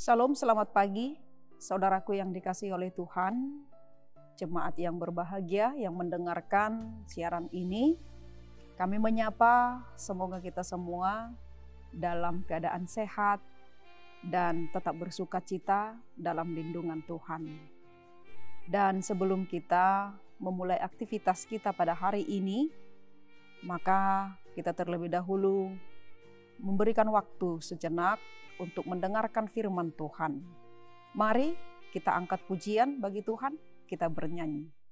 Salam, selamat pagi, saudaraku yang dikasihi oleh Tuhan, jemaat yang berbahagia yang mendengarkan siaran ini. Kami menyapa semoga kita semua dalam keadaan sehat dan tetap bersukacita dalam lindungan Tuhan. Dan sebelum kita memulai aktivitas kita pada hari ini, maka kita terlebih dahulu memberikan waktu sejenak untuk mendengarkan firman Tuhan. Mari kita angkat pujian bagi Tuhan, kita bernyanyi.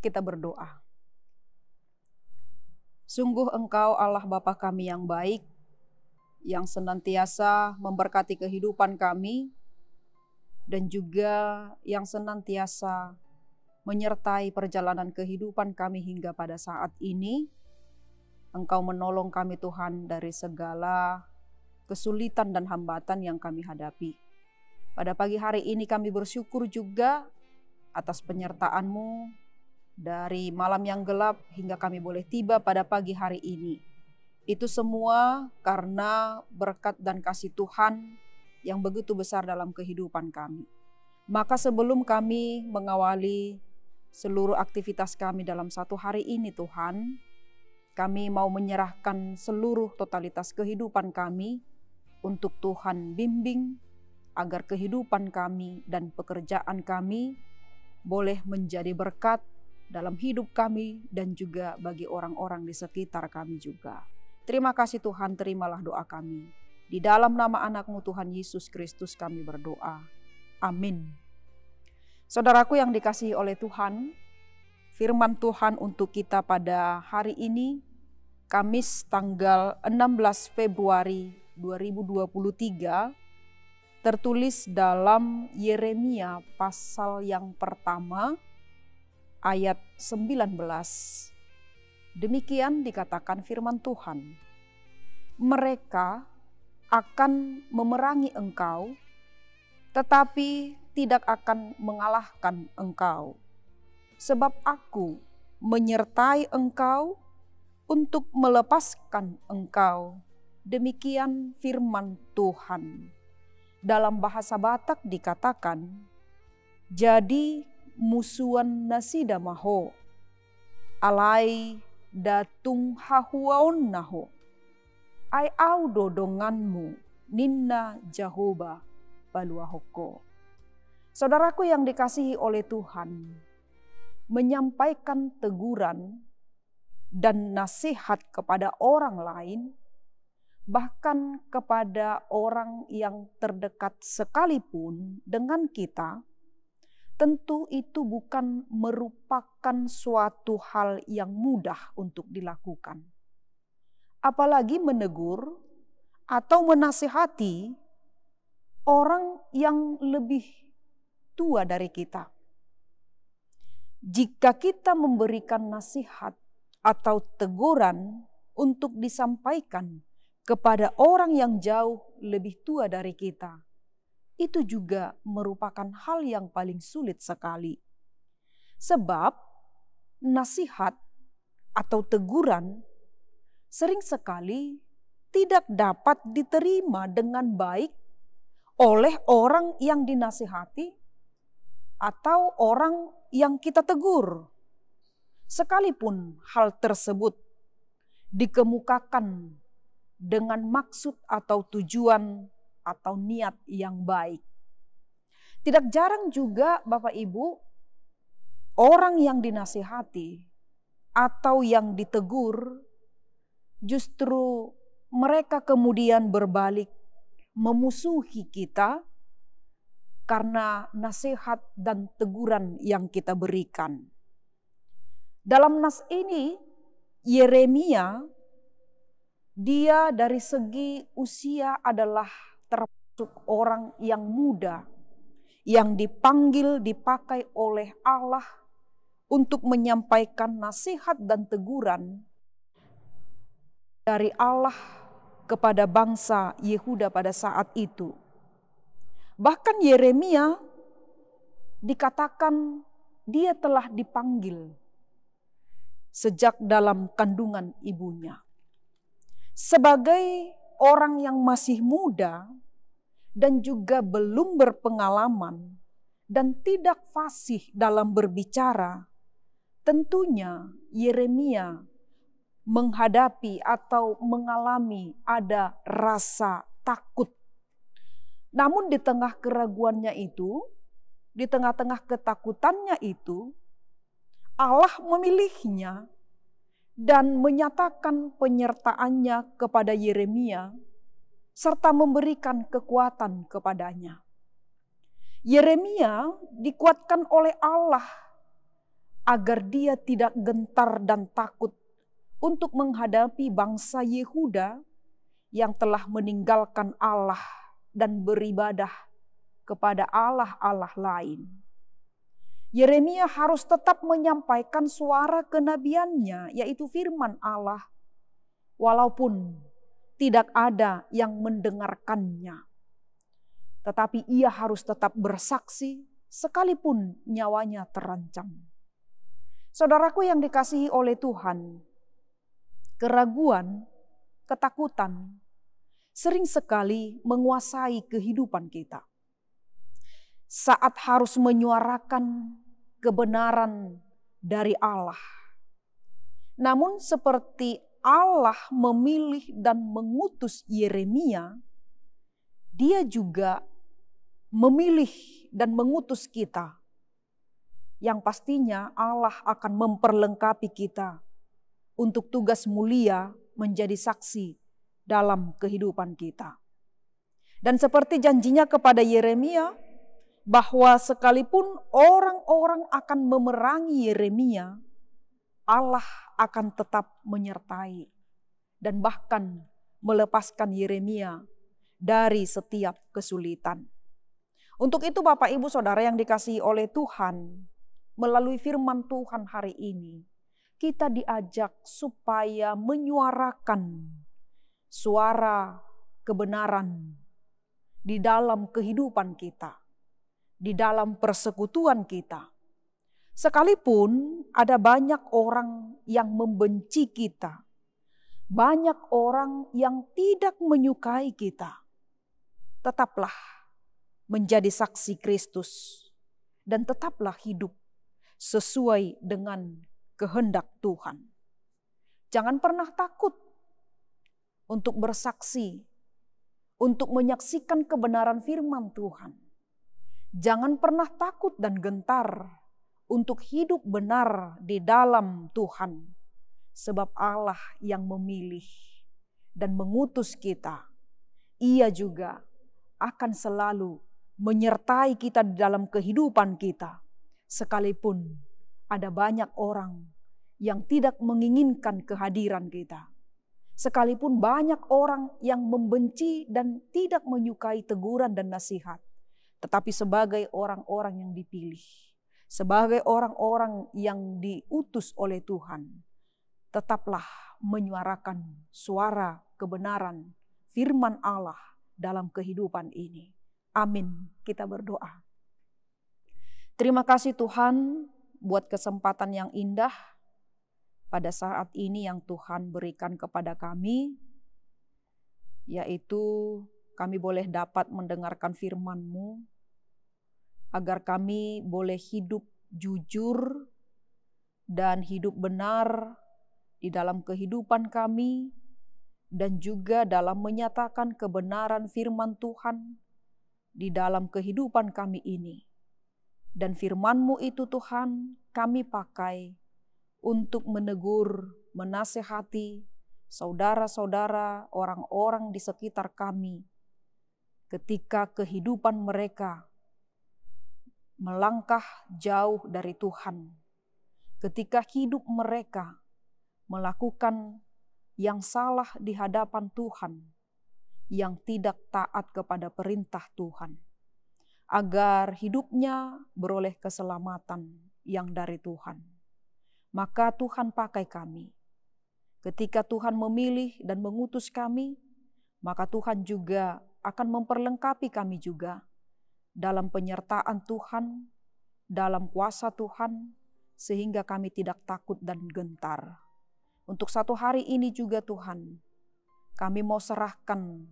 Kita berdoa. Sungguh Engkau Allah Bapa kami yang baik, yang senantiasa memberkati kehidupan kami, dan juga yang senantiasa menyertai perjalanan kehidupan kami hingga pada saat ini. Engkau menolong kami Tuhan dari segala kesulitan dan hambatan yang kami hadapi. Pada pagi hari ini kami bersyukur juga atas penyertaan-Mu, dari malam yang gelap hingga kami boleh tiba pada pagi hari ini. Itu semua karena berkat dan kasih Tuhan yang begitu besar dalam kehidupan kami. Maka sebelum kami mengawali seluruh aktivitas kami dalam satu hari ini Tuhan, kami mau menyerahkan seluruh totalitas kehidupan kami untuk Tuhan bimbing agar kehidupan kami dan pekerjaan kami boleh menjadi berkat dalam hidup kami dan juga bagi orang-orang di sekitar kami juga. Terima kasih Tuhan, terimalah doa kami. Di dalam nama anak-Mu Tuhan Yesus Kristus kami berdoa. Amin. Saudaraku yang dikasihi oleh Tuhan, firman Tuhan untuk kita pada hari ini, Kamis tanggal 16 Februari 2023, tertulis dalam Yeremia pasal yang pertama, ayat 19. Demikian dikatakan firman Tuhan. Mereka akan memerangi engkau, tetapi tidak akan mengalahkan engkau. Sebab aku menyertai engkau untuk melepaskan engkau. Demikian firman Tuhan. Dalam bahasa Batak dikatakan, jadi musuhan nasida maho, alai datung hahuaon naho. Ai au dodonganmu ninna Jehovah baluahoko. Saudaraku yang dikasihi oleh Tuhan, menyampaikan teguran dan nasihat kepada orang lain, bahkan kepada orang yang terdekat sekalipun dengan kita, tentu itu bukan merupakan suatu hal yang mudah untuk dilakukan. Apalagi menegur atau menasihati orang yang lebih tua dari kita. Jika kita memberikan nasihat atau teguran untuk disampaikan kepada orang yang jauh lebih tua dari kita, itu juga merupakan hal yang paling sulit sekali. Sebab nasihat atau teguran sering sekali tidak dapat diterima dengan baik oleh orang yang dinasihati atau orang yang kita tegur. Sekalipun hal tersebut dikemukakan dengan maksud atau tujuan atau niat yang baik. Tidak jarang juga Bapak Ibu, orang yang dinasihati atau yang ditegur justru mereka kemudian berbalik memusuhi kita karena nasihat dan teguran yang kita berikan. Dalam nas ini, Yeremia, dia dari segi usia adalah termasuk orang yang muda, yang dipakai oleh Allah untuk menyampaikan nasihat dan teguran dari Allah kepada bangsa Yehuda pada saat itu. Bahkan Yeremia dikatakan dia telah dipanggil sejak dalam kandungan ibunya. Sebagai orang yang masih muda dan juga belum berpengalaman dan tidak fasih dalam berbicara, tentunya Yeremia menghadapi atau mengalami ada rasa takut. Namun di tengah keraguannya itu, di tengah-tengah ketakutannya itu, Allah memilihnya dan menyatakan penyertaannya kepada Yeremia serta memberikan kekuatan kepadanya. Yeremia dikuatkan oleh Allah agar dia tidak gentar dan takut untuk menghadapi bangsa Yehuda yang telah meninggalkan Allah dan beribadah kepada Allah-Allah lain. Yeremia harus tetap menyampaikan suara kenabiannya, yaitu firman Allah, walaupun tidak ada yang mendengarkannya. Tetapi ia harus tetap bersaksi sekalipun nyawanya terancam. Saudaraku yang dikasihi oleh Tuhan, keraguan, ketakutan sering sekali menguasai kehidupan kita. Saat harus menyuarakan kebenaran dari Allah. Namun seperti Allah memilih dan mengutus Yeremia, dia juga memilih dan mengutus kita. Yang pastinya Allah akan memperlengkapi kita untuk tugas mulia menjadi saksi dalam kehidupan kita. Dan seperti janjinya kepada Yeremia, bahwa sekalipun orang-orang akan memerangi Yeremia, Allah akan tetap menyertai dan bahkan melepaskan Yeremia dari setiap kesulitan. Untuk itu Bapak Ibu Saudara yang dikasihi oleh Tuhan, melalui firman Tuhan hari ini, kita diajak supaya menyuarakan suara kebenaran di dalam kehidupan kita, di dalam persekutuan kita. Sekalipun ada banyak orang yang membenci kita, banyak orang yang tidak menyukai kita, tetaplah menjadi saksi Kristus dan tetaplah hidup sesuai dengan kehendak Tuhan. Jangan pernah takut untuk bersaksi, untuk menyaksikan kebenaran firman Tuhan. Jangan pernah takut dan gentar untuk hidup benar di dalam Tuhan. Sebab Allah yang memilih dan mengutus kita. Ia juga akan selalu menyertai kita di dalam kehidupan kita. Sekalipun ada banyak orang yang tidak menginginkan kehadiran kita. Sekalipun banyak orang yang membenci dan tidak menyukai teguran dan nasihat. Tetapi sebagai orang-orang yang dipilih, sebagai orang-orang yang diutus oleh Tuhan, tetaplah menyuarakan suara kebenaran firman Allah dalam kehidupan ini. Amin. Kita berdoa. Terima kasih Tuhan buat kesempatan yang indah pada saat ini yang Tuhan berikan kepada kami, yaitu kami boleh dapat mendengarkan firman-Mu, agar kami boleh hidup jujur dan hidup benar di dalam kehidupan kami, dan juga dalam menyatakan kebenaran firman Tuhan di dalam kehidupan kami ini. Dan firman-Mu itu Tuhan kami pakai untuk menegur, menasehati saudara-saudara, orang-orang di sekitar kami ketika kehidupan mereka melangkah jauh dari Tuhan. Ketika hidup mereka melakukan yang salah di hadapan Tuhan, yang tidak taat kepada perintah Tuhan, agar hidupnya beroleh keselamatan yang dari Tuhan. Maka Tuhan pakai kami. Ketika Tuhan memilih dan mengutus kami, maka Tuhan juga akan memperlengkapi kami juga dalam penyertaan Tuhan, dalam kuasa Tuhan, sehingga kami tidak takut dan gentar. Untuk satu hari ini juga Tuhan, kami mau serahkan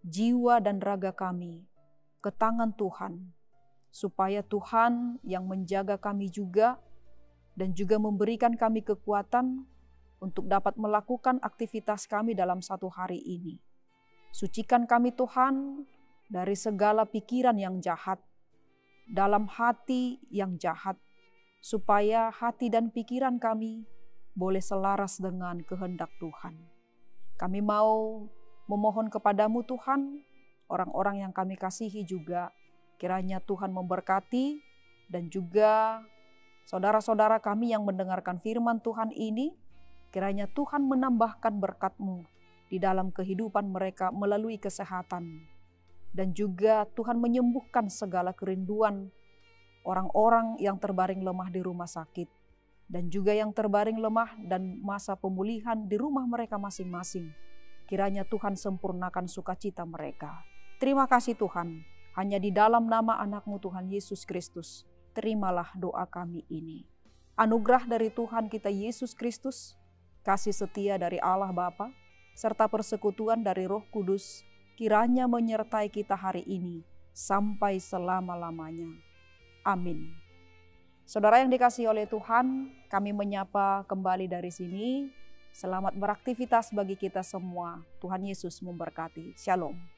jiwa dan raga kami ke tangan Tuhan, supaya Tuhan yang menjaga kami juga dan juga memberikan kami kekuatan untuk dapat melakukan aktivitas kami dalam satu hari ini. Sucikan kami Tuhan dari segala pikiran yang jahat, dalam hati yang jahat, supaya hati dan pikiran kami boleh selaras dengan kehendak Tuhan. Kami mau memohon kepadamu Tuhan, orang-orang yang kami kasihi juga, kiranya Tuhan memberkati, dan juga saudara-saudara kami yang mendengarkan firman Tuhan ini, kiranya Tuhan menambahkan berkat-Mu di dalam kehidupan mereka melalui kesehatan. Dan juga Tuhan menyembuhkan segala kerinduan orang-orang yang terbaring lemah di rumah sakit. Dan juga yang terbaring lemah dan masa pemulihan di rumah mereka masing-masing. Kiranya Tuhan sempurnakan sukacita mereka. Terima kasih Tuhan, hanya di dalam nama anak-Mu Tuhan Yesus Kristus, terimalah doa kami ini. Anugerah dari Tuhan kita Yesus Kristus, kasih setia dari Allah Bapa, serta persekutuan dari Roh Kudus, kiranya menyertai kita hari ini, sampai selama-lamanya. Amin. Saudara yang dikasihi oleh Tuhan, kami menyapa kembali dari sini. Selamat beraktivitas bagi kita semua. Tuhan Yesus memberkati. Shalom.